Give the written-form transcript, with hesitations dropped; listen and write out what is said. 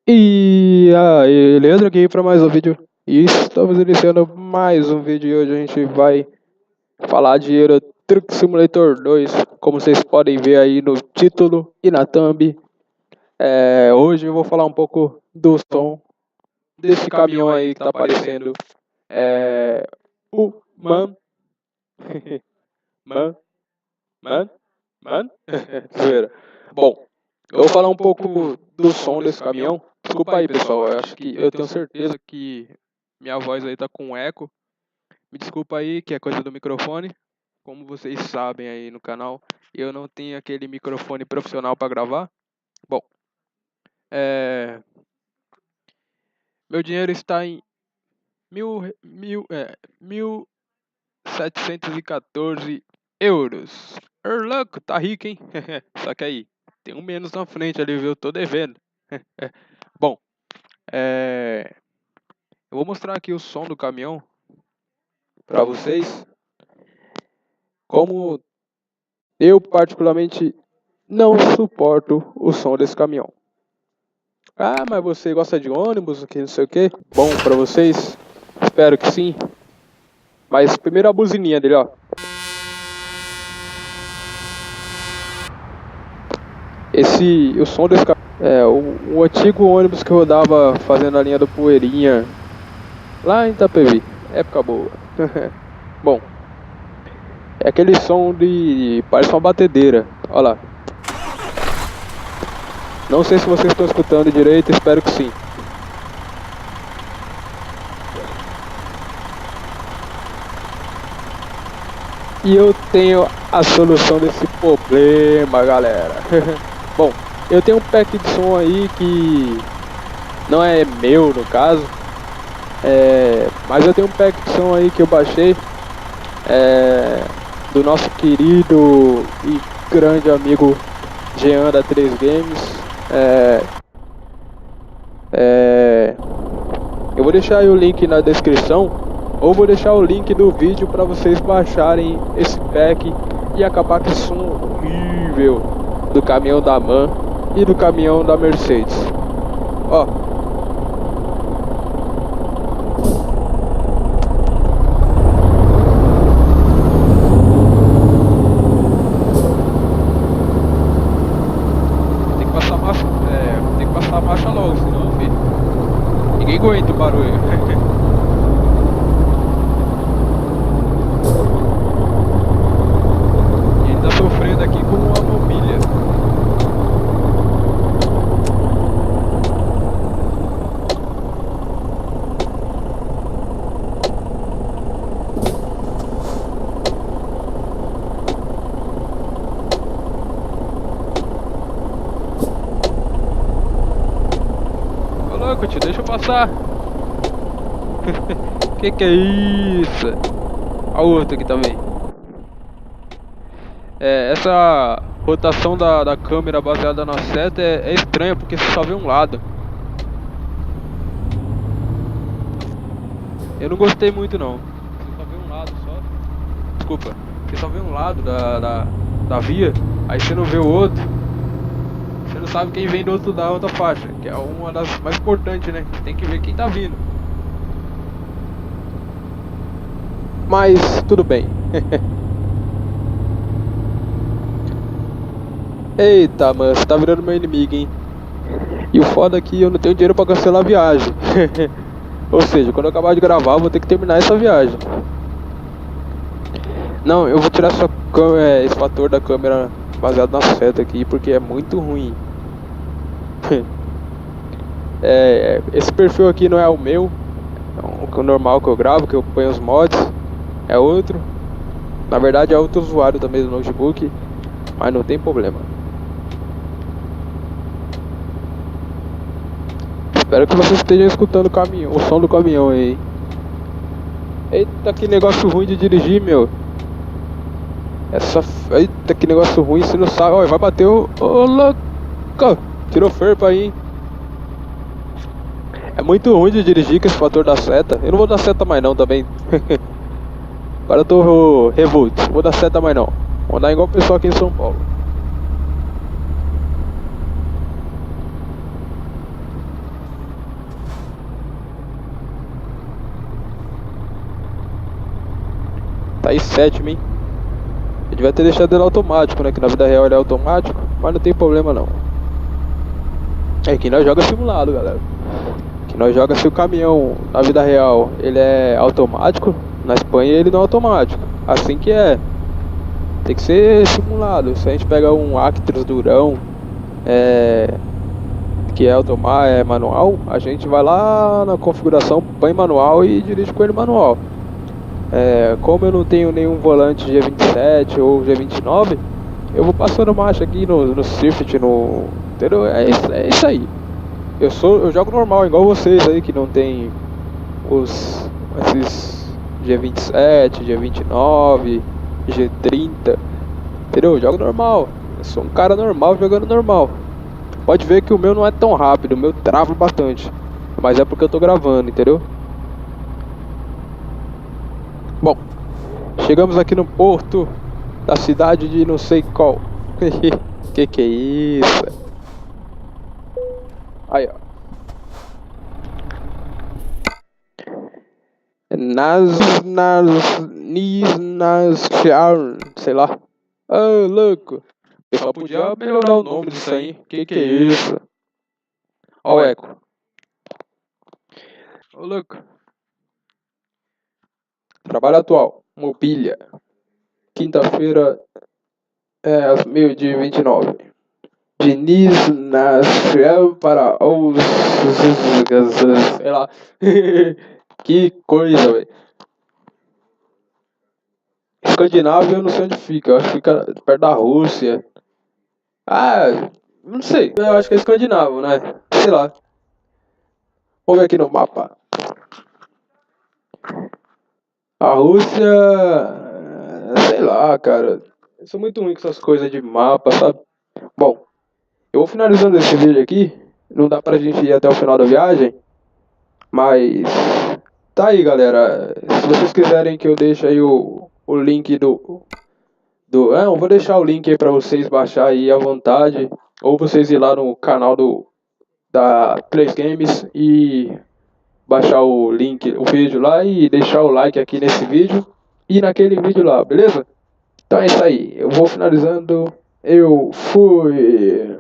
E aí, Leandro aqui para mais um vídeo. E estamos iniciando mais um vídeo e hoje a gente vai falar de Euro Truck Simulator 2, como vocês podem ver aí no título e na thumb. Hoje eu vou falar um pouco do som desse caminhão aí que tá aparecendo. O Man. Man. Man. Man. Zoeira. Bom, eu vou falar um pouco do som desse caminhão. Desculpa aí, pessoal. Eu tenho certeza que minha voz aí tá com eco. Me desculpa aí, que é coisa do microfone. Como vocês sabem aí no canal, eu não tenho aquele microfone profissional para gravar. Bom, meu dinheiro está em 1.714 euros. Louco, tá rico, hein? Só que aí, tem um menos na frente ali, viu? Eu tô devendo. Bom, eu vou mostrar aqui o som do caminhão para vocês. Como eu particularmente não suporto o som desse caminhão. Ah, mas você gosta de ônibus, que não sei o que? Bom para vocês? Espero que sim. Mas primeiro a buzininha dele, ó. O som desse caminhão o antigo ônibus que rodava fazendo a linha do Poeirinha lá em Itapevi, época boa. Bom, é aquele som parece uma batedeira, olha lá. Não sei se vocês estão escutando direito, espero que sim. E eu tenho a solução desse problema, galera. Bom, eu tenho um pack de som aí que não é meu no caso, mas eu tenho um pack de som aí que eu baixei do nosso querido e grande amigo Jean da 3 Games. Eu vou deixar aí o link na descrição, ou vou deixar o link do vídeo para vocês baixarem esse pack e acabar com esse som horrível do caminhão da MAN e do caminhão da Mercedes. Ó. Tem que passar a marcha logo, senão, filho, ninguém aguenta o barulho. Sofrendo aqui com uma mobília. Ô louco, tio, deixa eu passar. Que é isso? Olha o outro aqui também. Essa rotação da câmera baseada na seta é estranha porque você só vê um lado. Eu não gostei muito não. Você só vê um lado só. Desculpa. Você só vê um lado da via, aí você não vê o outro. Você não sabe quem vem do outro da outra faixa, que é uma das mais importantes, né? Tem que ver quem tá vindo. Mas tudo bem. Eita, mano, você tá virando meu inimigo, hein? E o foda é que eu não tenho dinheiro pra cancelar a viagem. Ou seja, quando eu acabar de gravar, eu vou ter que terminar essa viagem. Não, eu vou tirar esse fator da câmera baseado na seta aqui, porque é muito ruim. Esse perfil aqui não é o meu. É o normal que eu gravo, que eu ponho os mods. É outro. Na verdade é outro usuário também do notebook, mas não tem problema. Espero que vocês estejam escutando o som do caminhão aí. Eita, que negócio ruim de dirigir, meu. Eita, que negócio ruim, você não sabe. Olha, vai bater o louco. Tirou ferpa aí, hein? É muito ruim de dirigir com esse fator da seta. Eu não vou dar seta mais não também. Agora eu tô revolto. Vou dar seta mais não. Vou dar igual o pessoal aqui em São Paulo. Tá em sétimo, hein? Eu devia ter deixado ele automático, né? Que na vida real ele é automático, mas não tem problema não. É que nós joga simulado, galera. Que nós joga se o caminhão na vida real ele é automático, na Espanha ele não é automático. Assim que é. Tem que ser simulado. Se a gente pega um Actros durão, que é automático, é manual, a gente vai lá na configuração, põe manual e dirige com ele manual. Como eu não tenho nenhum volante G27 ou G29, eu vou passando marcha aqui no Swift, entendeu? É isso aí. Eu jogo normal, igual vocês aí que não tem esses G27, G29, G30, entendeu? Eu jogo normal. Eu sou um cara normal jogando normal. Pode ver que o meu não é tão rápido, o meu trava bastante. Mas é porque eu tô gravando, entendeu? Bom, chegamos aqui no porto da cidade de não sei qual. Que é isso? Aí, ó. Sei lá. Ah, louco. O pessoal podia melhorar o nome disso aí. Que é isso? Ó o eco. Ô, louco. Trabalho atual. Mobília. Quinta-feira, às 12h29. Diniz nasceu para os... Sei lá. Que coisa, velho. Escandinávia eu não sei onde fica. Eu acho que fica perto da Rússia. Ah, não sei. Eu acho que é escandinavo, né? Sei lá. Vamos ver aqui no mapa. A Rússia... Sei lá, cara. Eu sou muito ruim com essas coisas de mapa, sabe? Bom, eu vou finalizando esse vídeo aqui. Não dá pra gente ir até o final da viagem. Mas... Tá aí, galera. Se vocês quiserem que eu deixe aí o link eu vou deixar o link aí pra vocês baixar aí à vontade. Ou vocês ir lá no canal da Plays Games e baixar o link, o vídeo lá e deixar o like aqui nesse vídeo e naquele vídeo lá, beleza? Então é isso aí. Eu vou finalizando. Eu fui.